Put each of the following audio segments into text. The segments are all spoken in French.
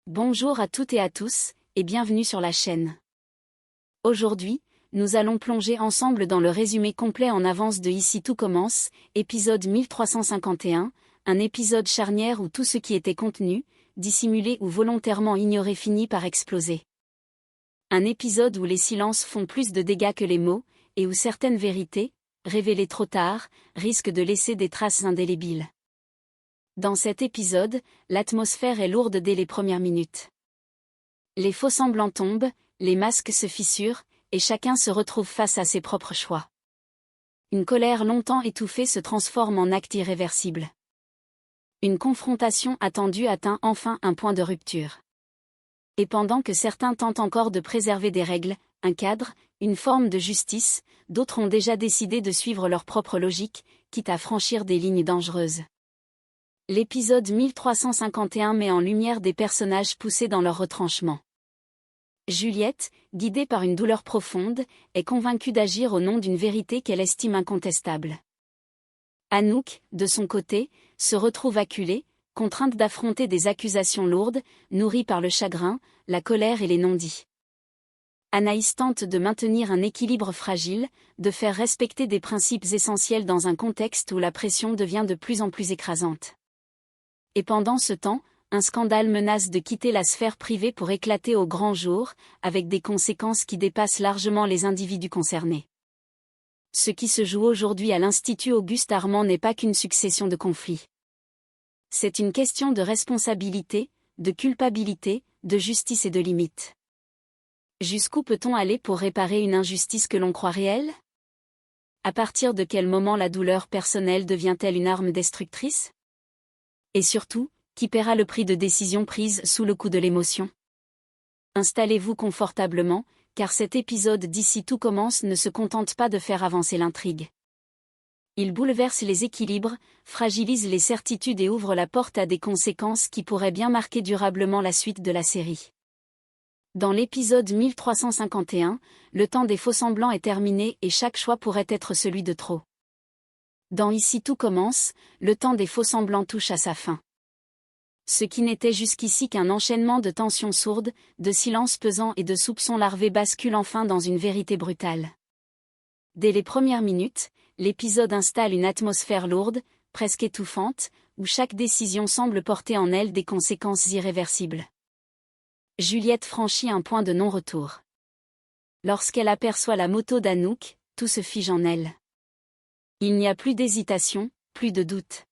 Bonjour à toutes et à tous, et bienvenue sur la chaîne. Aujourd'hui, nous allons plonger ensemble dans le résumé complet en avance de Ici tout commence, épisode 1351, un épisode charnière où tout ce qui était contenu, dissimulé ou volontairement ignoré finit par exploser. Un épisode où les silences font plus de dégâts que les mots, et où certaines vérités, révélées trop tard, risquent de laisser des traces indélébiles. Dans cet épisode, l'atmosphère est lourde dès les premières minutes. Les faux-semblants tombent, les masques se fissurent, et chacun se retrouve face à ses propres choix. Une colère longtemps étouffée se transforme en acte irréversible. Une confrontation attendue atteint enfin un point de rupture. Et pendant que certains tentent encore de préserver des règles, un cadre, une forme de justice, d'autres ont déjà décidé de suivre leur propre logique, quitte à franchir des lignes dangereuses. L'épisode 1351 met en lumière des personnages poussés dans leur retranchement. Juliette, guidée par une douleur profonde, est convaincue d'agir au nom d'une vérité qu'elle estime incontestable. Anouk, de son côté, se retrouve acculée, contrainte d'affronter des accusations lourdes, nourries par le chagrin, la colère et les non-dits. Anaïs tente de maintenir un équilibre fragile, de faire respecter des principes essentiels dans un contexte où la pression devient de plus en plus écrasante. Et pendant ce temps, un scandale menace de quitter la sphère privée pour éclater au grand jour, avec des conséquences qui dépassent largement les individus concernés. Ce qui se joue aujourd'hui à l'Institut Auguste Armand n'est pas qu'une succession de conflits. C'est une question de responsabilité, de culpabilité, de justice et de limites. Jusqu'où peut-on aller pour réparer une injustice que l'on croit réelle ? À partir de quel moment la douleur personnelle devient-elle une arme destructrice ? Et surtout, qui paiera le prix de décisions prises sous le coup de l'émotion ? Installez-vous confortablement, car cet épisode d'Ici tout commence ne se contente pas de faire avancer l'intrigue. Il bouleverse les équilibres, fragilise les certitudes et ouvre la porte à des conséquences qui pourraient bien marquer durablement la suite de la série. Dans l'épisode 1351, le temps des faux-semblants est terminé et chaque choix pourrait être celui de trop. Dans Ici tout commence, le temps des faux-semblants touche à sa fin. Ce qui n'était jusqu'ici qu'un enchaînement de tensions sourdes, de silences pesants et de soupçons larvés bascule enfin dans une vérité brutale. Dès les premières minutes, l'épisode installe une atmosphère lourde, presque étouffante, où chaque décision semble porter en elle des conséquences irréversibles. Juliette franchit un point de non-retour. Lorsqu'elle aperçoit la moto d'Anouk, tout se fige en elle. Il n'y a plus d'hésitation, plus de doute.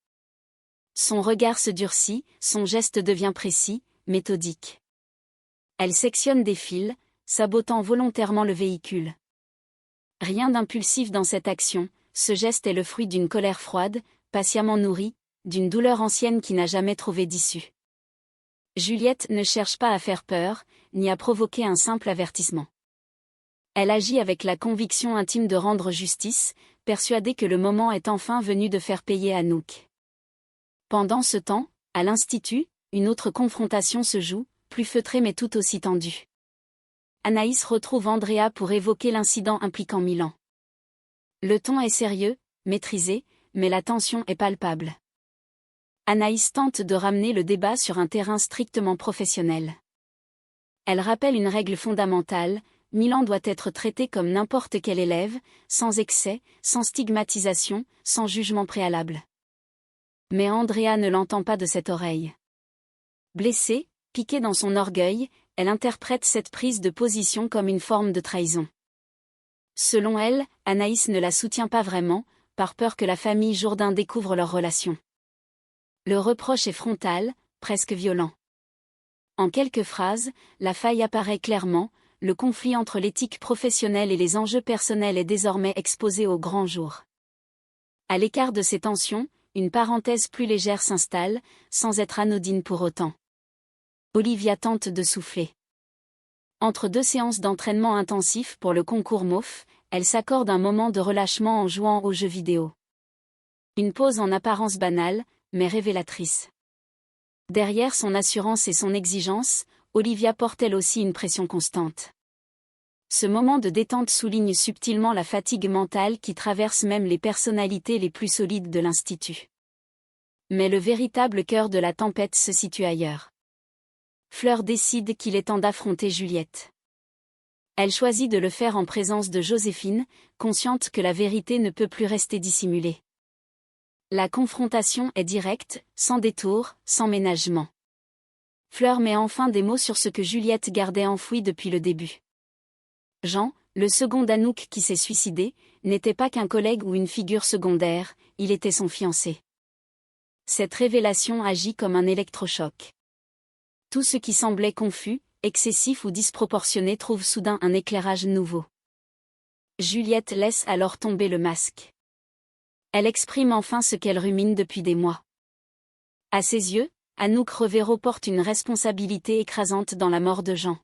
Son regard se durcit, son geste devient précis, méthodique. Elle sectionne des fils, sabotant volontairement le véhicule. Rien d'impulsif dans cette action, ce geste est le fruit d'une colère froide, patiemment nourrie, d'une douleur ancienne qui n'a jamais trouvé d'issue. Juliette ne cherche pas à faire peur, ni à provoquer un simple avertissement. Elle agit avec la conviction intime de rendre justice, persuadée que le moment est enfin venu de faire payer Anouk. Pendant ce temps, à l'Institut, une autre confrontation se joue, plus feutrée mais tout aussi tendue. Anaïs retrouve Andrea pour évoquer l'incident impliquant Milan. Le ton est sérieux, maîtrisé, mais la tension est palpable. Anaïs tente de ramener le débat sur un terrain strictement professionnel. Elle rappelle une règle fondamentale: Milan doit être traité comme n'importe quel élève, sans excès, sans stigmatisation, sans jugement préalable. Mais Andrea ne l'entend pas de cette oreille. Blessée, piquée dans son orgueil, elle interprète cette prise de position comme une forme de trahison. Selon elle, Anaïs ne la soutient pas vraiment, par peur que la famille Jourdain découvre leur relation. Le reproche est frontal, presque violent. En quelques phrases, la faille apparaît clairement: le conflit entre l'éthique professionnelle et les enjeux personnels est désormais exposé au grand jour. À l'écart de ces tensions, une parenthèse plus légère s'installe, sans être anodine pour autant. Olivia tente de souffler. Entre deux séances d'entraînement intensif pour le concours MOF, elle s'accorde un moment de relâchement en jouant aux jeux vidéo. Une pause en apparence banale, mais révélatrice. Derrière son assurance et son exigence, Olivia porte elle aussi une pression constante. Ce moment de détente souligne subtilement la fatigue mentale qui traverse même les personnalités les plus solides de l'Institut. Mais le véritable cœur de la tempête se situe ailleurs. Fleur décide qu'il est temps d'affronter Juliette. Elle choisit de le faire en présence de Joséphine, consciente que la vérité ne peut plus rester dissimulée. La confrontation est directe, sans détour, sans ménagement. Fleur met enfin des mots sur ce que Juliette gardait enfoui depuis le début. Jean, le second d'Anouk qui s'est suicidé, n'était pas qu'un collègue ou une figure secondaire, il était son fiancé. Cette révélation agit comme un électrochoc. Tout ce qui semblait confus, excessif ou disproportionné trouve soudain un éclairage nouveau. Juliette laisse alors tomber le masque. Elle exprime enfin ce qu'elle rumine depuis des mois. À ses yeux, Anouk Revero porte une responsabilité écrasante dans la mort de Jean.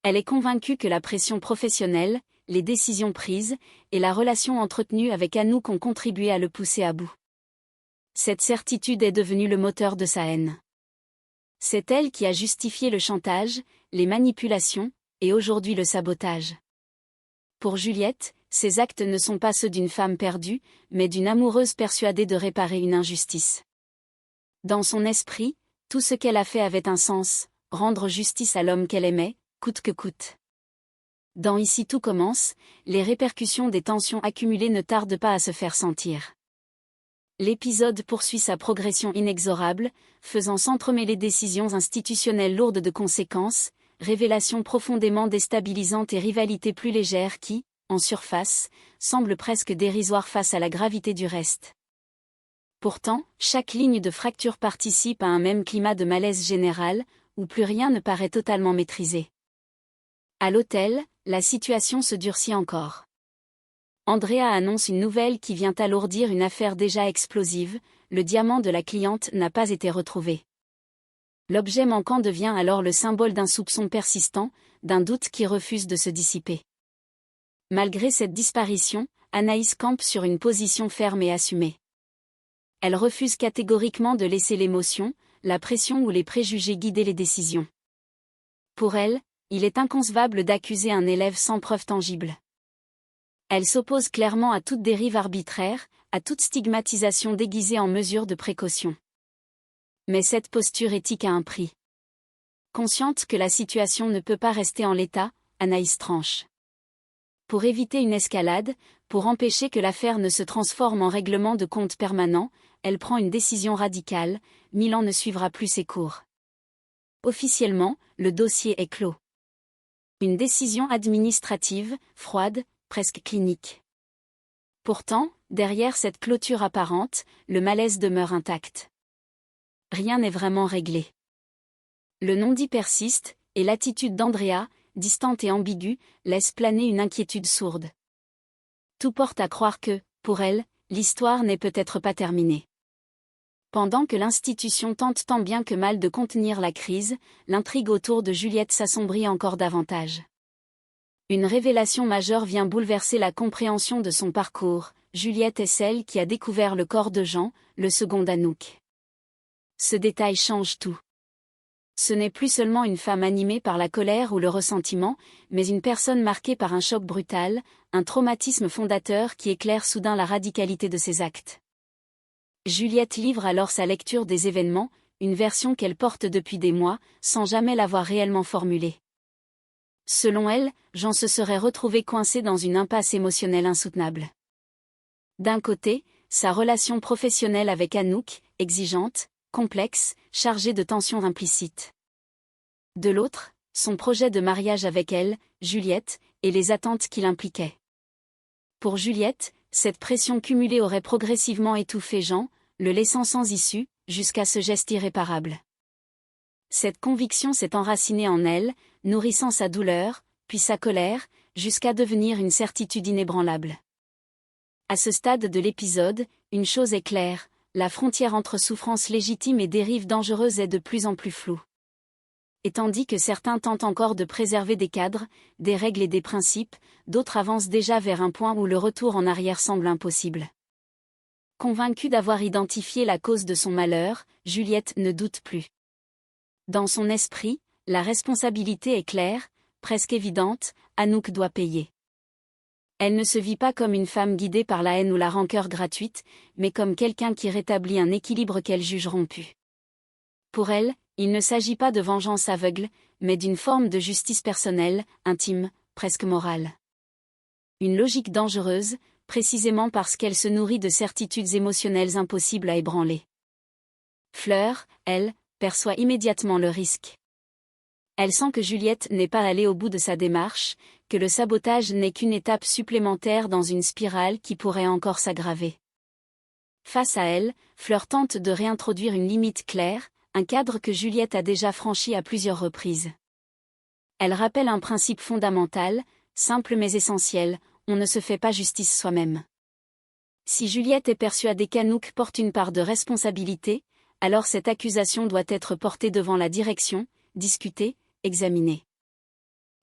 Elle est convaincue que la pression professionnelle, les décisions prises, et la relation entretenue avec Anouk ont contribué à le pousser à bout. Cette certitude est devenue le moteur de sa haine. C'est elle qui a justifié le chantage, les manipulations, et aujourd'hui le sabotage. Pour Juliette, ces actes ne sont pas ceux d'une femme perdue, mais d'une amoureuse persuadée de réparer une injustice. Dans son esprit, tout ce qu'elle a fait avait un sens, rendre justice à l'homme qu'elle aimait, coûte que coûte. Dans Ici tout commence, les répercussions des tensions accumulées ne tardent pas à se faire sentir. L'épisode poursuit sa progression inexorable, faisant s'entremêler décisions institutionnelles lourdes de conséquences, révélations profondément déstabilisantes et rivalités plus légères qui, en surface, semblent presque dérisoires face à la gravité du reste. Pourtant, chaque ligne de fracture participe à un même climat de malaise général, où plus rien ne paraît totalement maîtrisé. À l'hôtel, la situation se durcit encore. Andrea annonce une nouvelle qui vient alourdir une affaire déjà explosive, le diamant de la cliente n'a pas été retrouvé. L'objet manquant devient alors le symbole d'un soupçon persistant, d'un doute qui refuse de se dissiper. Malgré cette disparition, Anaïs campe sur une position ferme et assumée. Elle refuse catégoriquement de laisser l'émotion, la pression ou les préjugés guider les décisions. Pour elle, il est inconcevable d'accuser un élève sans preuve tangible. Elle s'oppose clairement à toute dérive arbitraire, à toute stigmatisation déguisée en mesure de précaution. Mais cette posture éthique a un prix. Consciente que la situation ne peut pas rester en l'état, Anaïs tranche. Pour éviter une escalade, pour empêcher que l'affaire ne se transforme en règlement de compte permanent, elle prend une décision radicale, Milan ne suivra plus ses cours. Officiellement, le dossier est clos. Une décision administrative, froide, presque clinique. Pourtant, derrière cette clôture apparente, le malaise demeure intact. Rien n'est vraiment réglé. Le non-dit persiste, et l'attitude d'Andrea, distante et ambiguë, laisse planer une inquiétude sourde. Tout porte à croire que, pour elle, l'histoire n'est peut-être pas terminée. Pendant que l'institution tente tant bien que mal de contenir la crise, l'intrigue autour de Juliette s'assombrit encore davantage. Une révélation majeure vient bouleverser la compréhension de son parcours. Juliette est celle qui a découvert le corps de Jean, le second d'Anouk. Ce détail change tout. Ce n'est plus seulement une femme animée par la colère ou le ressentiment, mais une personne marquée par un choc brutal, un traumatisme fondateur qui éclaire soudain la radicalité de ses actes. Juliette livre alors sa lecture des événements, une version qu'elle porte depuis des mois, sans jamais l'avoir réellement formulée. Selon elle, Jean se serait retrouvé coincé dans une impasse émotionnelle insoutenable. D'un côté, sa relation professionnelle avec Anouk, exigeante, complexe, chargée de tensions implicites. De l'autre, son projet de mariage avec elle, Juliette, et les attentes qu'il impliquait. Pour Juliette, cette pression cumulée aurait progressivement étouffé Jean, le laissant sans issue, jusqu'à ce geste irréparable. Cette conviction s'est enracinée en elle, nourrissant sa douleur, puis sa colère, jusqu'à devenir une certitude inébranlable. À ce stade de l'épisode, une chose est claire, la frontière entre souffrance légitime et dérive dangereuse est de plus en plus floue. Et tandis que certains tentent encore de préserver des cadres, des règles et des principes, d'autres avancent déjà vers un point où le retour en arrière semble impossible. Convaincue d'avoir identifié la cause de son malheur, Juliette ne doute plus. Dans son esprit, la responsabilité est claire, presque évidente, Anouk doit payer. Elle ne se vit pas comme une femme guidée par la haine ou la rancœur gratuite, mais comme quelqu'un qui rétablit un équilibre qu'elle juge rompu. Pour elle, Il ne s'agit pas de vengeance aveugle, mais d'une forme de justice personnelle, intime, presque morale. Une logique dangereuse, précisément parce qu'elle se nourrit de certitudes émotionnelles impossibles à ébranler. Fleur, elle, perçoit immédiatement le risque. Elle sent que Juliette n'est pas allée au bout de sa démarche, que le sabotage n'est qu'une étape supplémentaire dans une spirale qui pourrait encore s'aggraver. Face à elle, Fleur tente de réintroduire une limite claire, un cadre que Juliette a déjà franchi à plusieurs reprises. Elle rappelle un principe fondamental, simple mais essentiel, on ne se fait pas justice soi-même. Si Juliette est persuadée qu'Anouk porte une part de responsabilité, alors cette accusation doit être portée devant la direction, discutée, examinée.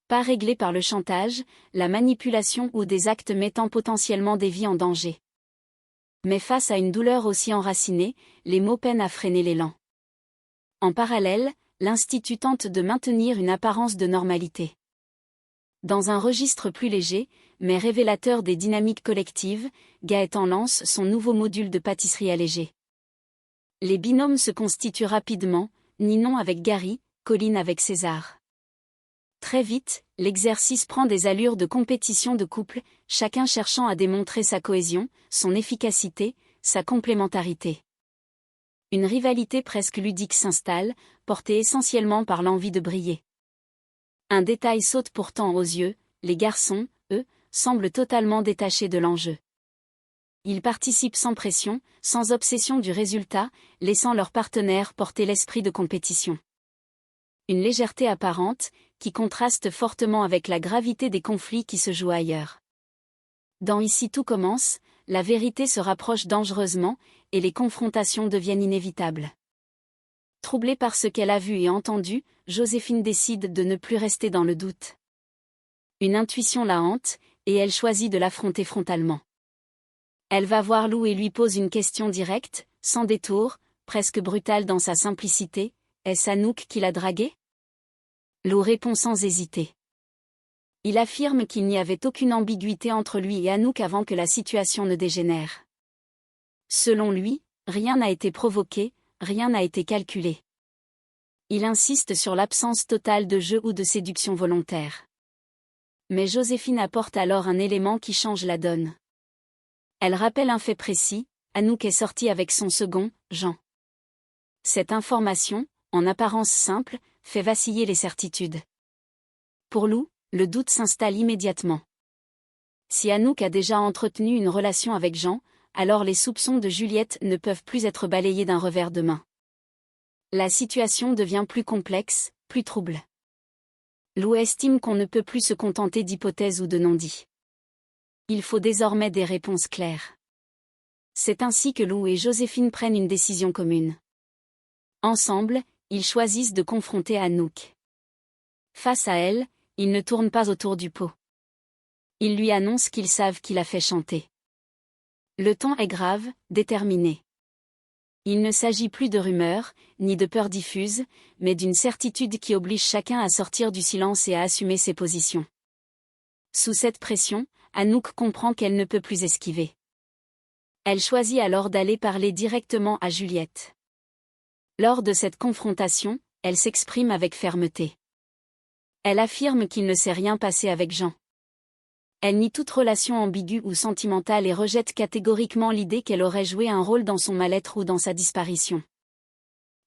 Pas réglée par le chantage, la manipulation ou des actes mettant potentiellement des vies en danger. Mais face à une douleur aussi enracinée, les mots peinent à freiner l'élan. En parallèle, l'Institut tente de maintenir une apparence de normalité. Dans un registre plus léger, mais révélateur des dynamiques collectives, Gaëtan lance son nouveau module de pâtisserie allégée. Les binômes se constituent rapidement, Ninon avec Gary, Colline avec César. Très vite, l'exercice prend des allures de compétition de couple, chacun cherchant à démontrer sa cohésion, son efficacité, sa complémentarité. Une rivalité presque ludique s'installe, portée essentiellement par l'envie de briller. Un détail saute pourtant aux yeux, les garçons, eux, semblent totalement détachés de l'enjeu. Ils participent sans pression, sans obsession du résultat, laissant leur partenaire porter l'esprit de compétition. Une légèreté apparente, qui contraste fortement avec la gravité des conflits qui se jouent ailleurs. Dans Ici tout commence, la vérité se rapproche dangereusement, et les confrontations deviennent inévitables. Troublée par ce qu'elle a vu et entendu, Joséphine décide de ne plus rester dans le doute. Une intuition la hante, et elle choisit de l'affronter frontalement. Elle va voir Lou et lui pose une question directe, sans détour, presque brutale dans sa simplicité. Est-ce Anouk qui l'a dragué ? Lou répond sans hésiter. Il affirme qu'il n'y avait aucune ambiguïté entre lui et Anouk avant que la situation ne dégénère. Selon lui, rien n'a été provoqué, rien n'a été calculé. Il insiste sur l'absence totale de jeu ou de séduction volontaire. Mais Joséphine apporte alors un élément qui change la donne. Elle rappelle un fait précis, Anouk est sortie avec son second, Jean. Cette information, en apparence simple, fait vaciller les certitudes. Pour Lou, le doute s'installe immédiatement. Si Anouk a déjà entretenu une relation avec Jean, alors les soupçons de Juliette ne peuvent plus être balayés d'un revers de main. La situation devient plus complexe, plus trouble. Lou estime qu'on ne peut plus se contenter d'hypothèses ou de non-dits. Il faut désormais des réponses claires. C'est ainsi que Lou et Joséphine prennent une décision commune. Ensemble, ils choisissent de confronter Anouk. Face à elle, ils ne tournent pas autour du pot. Ils lui annoncent qu'ils savent qui l'a fait chanter. Le ton est grave, déterminé. Il ne s'agit plus de rumeurs, ni de peurs diffuses, mais d'une certitude qui oblige chacun à sortir du silence et à assumer ses positions. Sous cette pression, Anouk comprend qu'elle ne peut plus esquiver. Elle choisit alors d'aller parler directement à Juliette. Lors de cette confrontation, elle s'exprime avec fermeté. Elle affirme qu'il ne s'est rien passé avec Jean. Elle nie toute relation ambiguë ou sentimentale et rejette catégoriquement l'idée qu'elle aurait joué un rôle dans son mal-être ou dans sa disparition.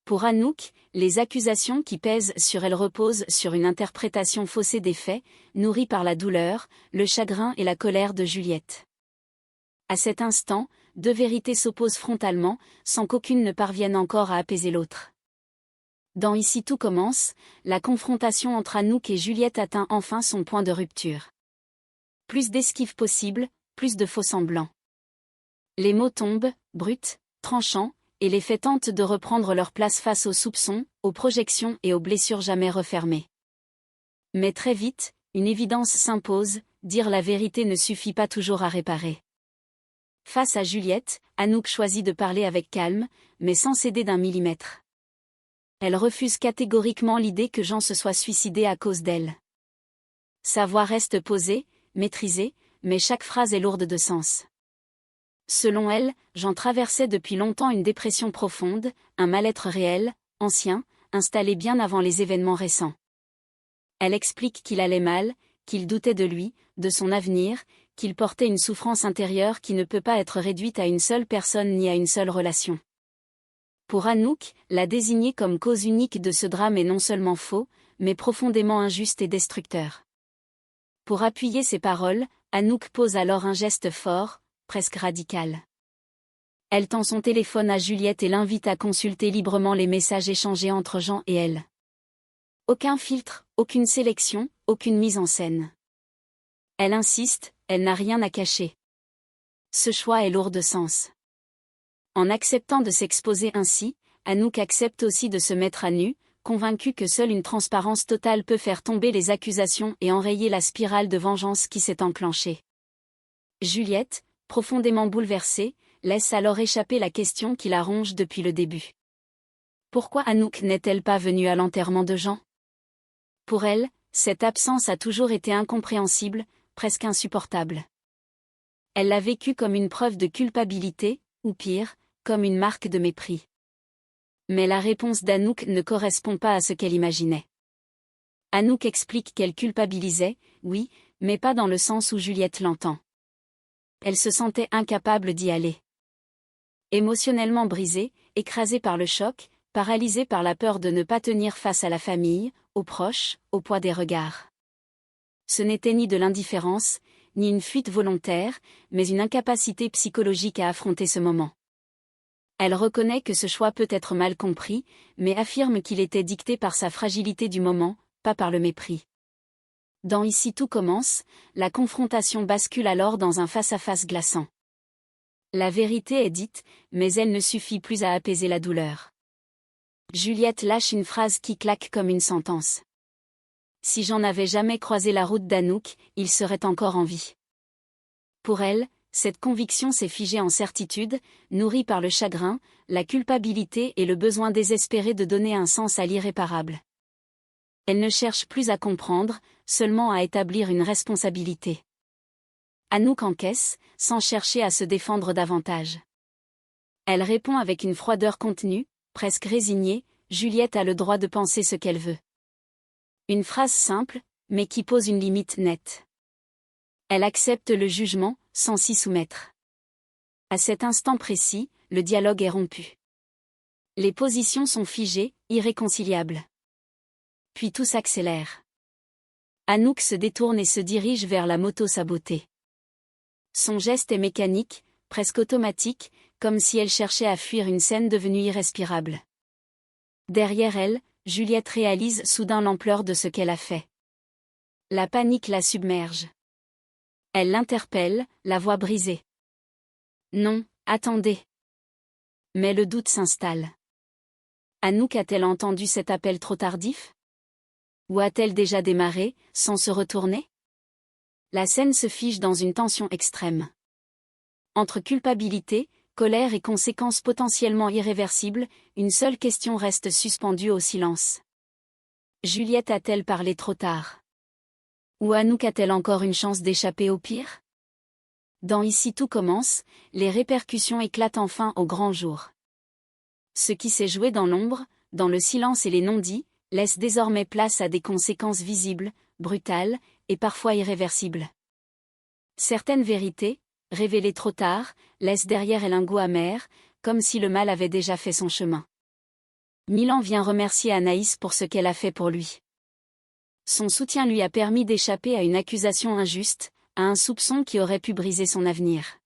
Pour Anouk, les accusations qui pèsent sur elle reposent sur une interprétation faussée des faits, nourrie par la douleur, le chagrin et la colère de Juliette. À cet instant, deux vérités s'opposent frontalement, sans qu'aucune ne parvienne encore à apaiser l'autre. Dans Ici tout commence, la confrontation entre Anouk et Juliette atteint enfin son point de rupture. Plus d'esquives possible, plus de faux-semblants. Les mots tombent, bruts, tranchants, et les faits tentent de reprendre leur place face aux soupçons, aux projections et aux blessures jamais refermées. Mais très vite, une évidence s'impose, dire la vérité ne suffit pas toujours à réparer. Face à Juliette, Anouk choisit de parler avec calme, mais sans céder d'un millimètre. Elle refuse catégoriquement l'idée que Jean se soit suicidé à cause d'elle. Sa voix reste posée, maîtrisée, mais chaque phrase est lourde de sens. Selon elle, Jean traversait depuis longtemps une dépression profonde, un mal-être réel, ancien, installé bien avant les événements récents. Elle explique qu'il allait mal, qu'il doutait de lui, de son avenir, qu'il portait une souffrance intérieure qui ne peut pas être réduite à une seule personne ni à une seule relation. Pour Anouk, la désigner comme cause unique de ce drame est non seulement faux, mais profondément injuste et destructeur. Pour appuyer ses paroles, Anouk pose alors un geste fort, presque radical. Elle tend son téléphone à Juliette et l'invite à consulter librement les messages échangés entre Jean et elle. Aucun filtre, aucune sélection, aucune mise en scène. Elle insiste, elle n'a rien à cacher. Ce choix est lourd de sens. En acceptant de s'exposer ainsi, Anouk accepte aussi de se mettre à nu, convaincue que seule une transparence totale peut faire tomber les accusations et enrayer la spirale de vengeance qui s'est enclenchée. Juliette, profondément bouleversée, laisse alors échapper la question qui la ronge depuis le début. Pourquoi Anouk n'est-elle pas venue à l'enterrement de Jean ? Pour elle, cette absence a toujours été incompréhensible, presque insupportable. Elle l'a vécue comme une preuve de culpabilité, ou pire, comme une marque de mépris. Mais la réponse d'Anouk ne correspond pas à ce qu'elle imaginait. Anouk explique qu'elle culpabilisait, oui, mais pas dans le sens où Juliette l'entend. Elle se sentait incapable d'y aller. Émotionnellement brisée, écrasée par le choc, paralysée par la peur de ne pas tenir face à la famille, aux proches, au poids des regards. Ce n'était ni de l'indifférence, ni une fuite volontaire, mais une incapacité psychologique à affronter ce moment. Elle reconnaît que ce choix peut être mal compris, mais affirme qu'il était dicté par sa fragilité du moment, pas par le mépris. Dans Ici tout commence, la confrontation bascule alors dans un face-à-face glaçant. La vérité est dite, mais elle ne suffit plus à apaiser la douleur. Juliette lâche une phrase qui claque comme une sentence. Si Jean n'avait jamais croisé la route d'Anouk, il serait encore en vie. Pour elle, cette conviction s'est figée en certitude, nourrie par le chagrin, la culpabilité et le besoin désespéré de donner un sens à l'irréparable. Elle ne cherche plus à comprendre, seulement à établir une responsabilité. Anouk encaisse, sans chercher à se défendre davantage. Elle répond avec une froideur contenue, presque résignée, Juliette a le droit de penser ce qu'elle veut. Une phrase simple, mais qui pose une limite nette. Elle accepte le jugement, sans s'y soumettre. À cet instant précis, le dialogue est rompu. Les positions sont figées, irréconciliables. Puis tout s'accélère. Anouk se détourne et se dirige vers la moto sabotée. Son geste est mécanique, presque automatique, comme si elle cherchait à fuir une scène devenue irrespirable. Derrière elle, Juliette réalise soudain l'ampleur de ce qu'elle a fait. La panique la submerge. Elle l'interpelle, la voix brisée. Non, attendez. Mais le doute s'installe. Anouk a-t-elle entendu cet appel trop tardif ? Ou a-t-elle déjà démarré, sans se retourner ? La scène se fige dans une tension extrême. Entre culpabilité, colère et conséquences potentiellement irréversibles, une seule question reste suspendue au silence. Juliette a-t-elle parlé trop tard ? Ou Anouk a-t-elle encore une chance d'échapper au pire ? Dans Ici tout commence, les répercussions éclatent enfin au grand jour. Ce qui s'est joué dans l'ombre, dans le silence et les non-dits, laisse désormais place à des conséquences visibles, brutales, et parfois irréversibles. Certaines vérités, révélées trop tard, laissent derrière elles un goût amer, comme si le mal avait déjà fait son chemin. Milan vient remercier Anaïs pour ce qu'elle a fait pour lui. Son soutien lui a permis d'échapper à une accusation injuste, à un soupçon qui aurait pu briser son avenir.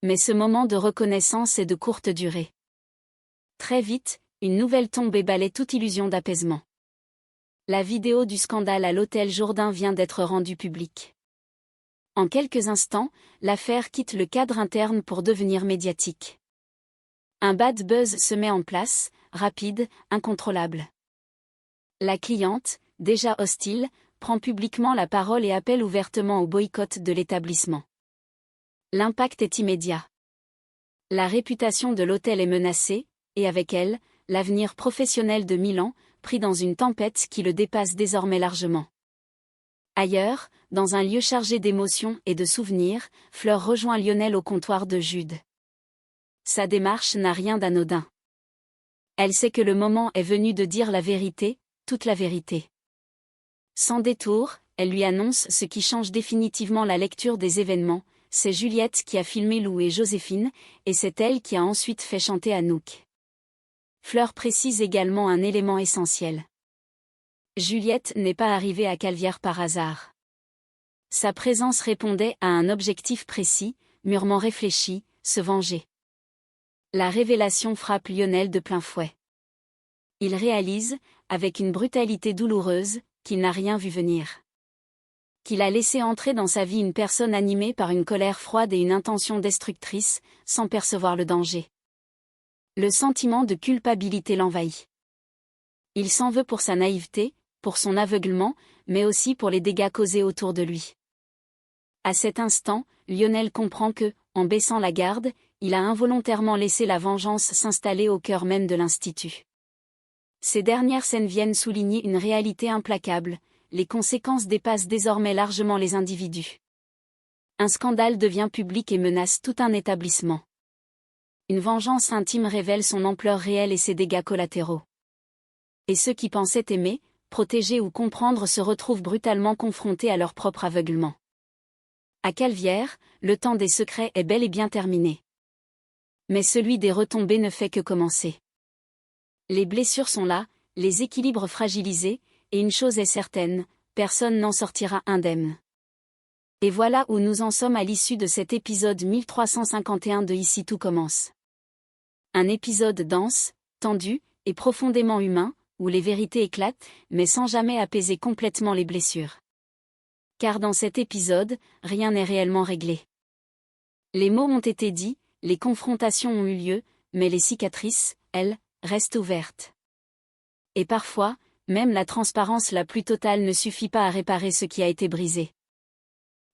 Mais ce moment de reconnaissance est de courte durée. Très vite, une nouvelle tombe balaie toute illusion d'apaisement. La vidéo du scandale à l'hôtel Jourdain vient d'être rendue publique. En quelques instants, l'affaire quitte le cadre interne pour devenir médiatique. Un bad buzz se met en place, rapide, incontrôlable. La cliente, déjà hostile, prend publiquement la parole et appelle ouvertement au boycott de l'établissement. L'impact est immédiat. La réputation de l'hôtel est menacée, et avec elle, l'avenir professionnel de Milan, pris dans une tempête qui le dépasse désormais largement. Ailleurs, dans un lieu chargé d'émotions et de souvenirs, Fleur rejoint Lionel au comptoir de Jude. Sa démarche n'a rien d'anodin. Elle sait que le moment est venu de dire la vérité, toute la vérité. Sans détour, elle lui annonce ce qui change définitivement la lecture des événements. C'est Juliette qui a filmé Lou et Joséphine, et c'est elle qui a ensuite fait chanter Anouk. Fleur précise également un élément essentiel. Juliette n'est pas arrivée à Calvière par hasard. Sa présence répondait à un objectif précis, mûrement réfléchi, se venger. La révélation frappe Lionel de plein fouet. Il réalise, avec une brutalité douloureuse, qu'il n'a rien vu venir. Qu'il a laissé entrer dans sa vie une personne animée par une colère froide et une intention destructrice, sans percevoir le danger. Le sentiment de culpabilité l'envahit. Il s'en veut pour sa naïveté, pour son aveuglement, mais aussi pour les dégâts causés autour de lui. À cet instant, Lionel comprend que, en baissant la garde, il a involontairement laissé la vengeance s'installer au cœur même de l'Institut. Ces dernières scènes viennent souligner une réalité implacable. Les conséquences dépassent désormais largement les individus. Un scandale devient public et menace tout un établissement. Une vengeance intime révèle son ampleur réelle et ses dégâts collatéraux. Et ceux qui pensaient aimer, protéger ou comprendre se retrouvent brutalement confrontés à leur propre aveuglement. À Calvière, le temps des secrets est bel et bien terminé. Mais celui des retombées ne fait que commencer. Les blessures sont là, les équilibres fragilisés, et une chose est certaine, personne n'en sortira indemne. Et voilà où nous en sommes à l'issue de cet épisode 1351 de Ici tout commence. Un épisode dense, tendu, et profondément humain, où les vérités éclatent, mais sans jamais apaiser complètement les blessures. Car dans cet épisode, rien n'est réellement réglé. Les mots ont été dits, les confrontations ont eu lieu, mais les cicatrices, elles, restent ouvertes. Et parfois, même la transparence la plus totale ne suffit pas à réparer ce qui a été brisé.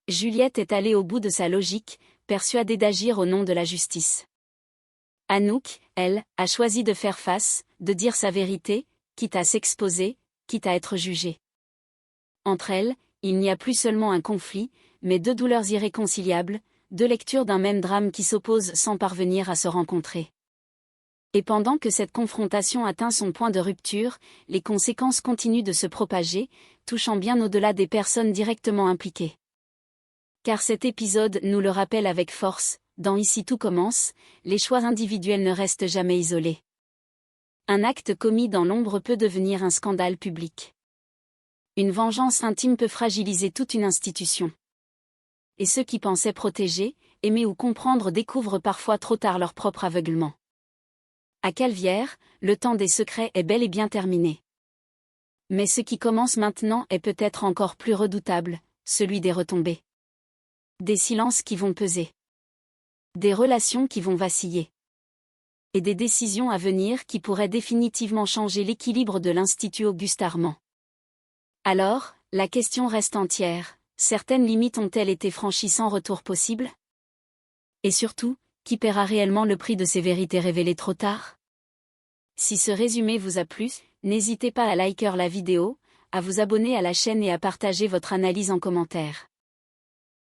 Juliette est allée au bout de sa logique, persuadée d'agir au nom de la justice. Anouk, elle, a choisi de faire face, de dire sa vérité, quitte à s'exposer, quitte à être jugée. Entre elles, il n'y a plus seulement un conflit, mais deux douleurs irréconciliables, deux lectures d'un même drame qui s'opposent sans parvenir à se rencontrer. Et pendant que cette confrontation atteint son point de rupture, les conséquences continuent de se propager, touchant bien au-delà des personnes directement impliquées. Car cet épisode nous le rappelle avec force, dans Ici tout commence, les choix individuels ne restent jamais isolés. Un acte commis dans l'ombre peut devenir un scandale public. Une vengeance intime peut fragiliser toute une institution. Et ceux qui pensaient protéger, aimer ou comprendre découvrent parfois trop tard leur propre aveuglement. À Calvière, le temps des secrets est bel et bien terminé. Mais ce qui commence maintenant est peut-être encore plus redoutable, celui des retombées. Des silences qui vont peser. Des relations qui vont vaciller. Et des décisions à venir qui pourraient définitivement changer l'équilibre de l'Institut Auguste Armand. Alors, la question reste entière, certaines limites ont-elles été franchies sans retour possible ? Et surtout, qui paiera réellement le prix de ces vérités révélées trop tard ? Si ce résumé vous a plu, n'hésitez pas à liker la vidéo, à vous abonner à la chaîne et à partager votre analyse en commentaire.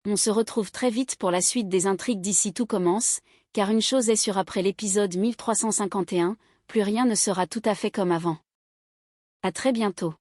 On se retrouve très vite pour la suite des intrigues d'Ici tout commence, car une chose est sûre après l'épisode 1351, plus rien ne sera tout à fait comme avant. À très bientôt.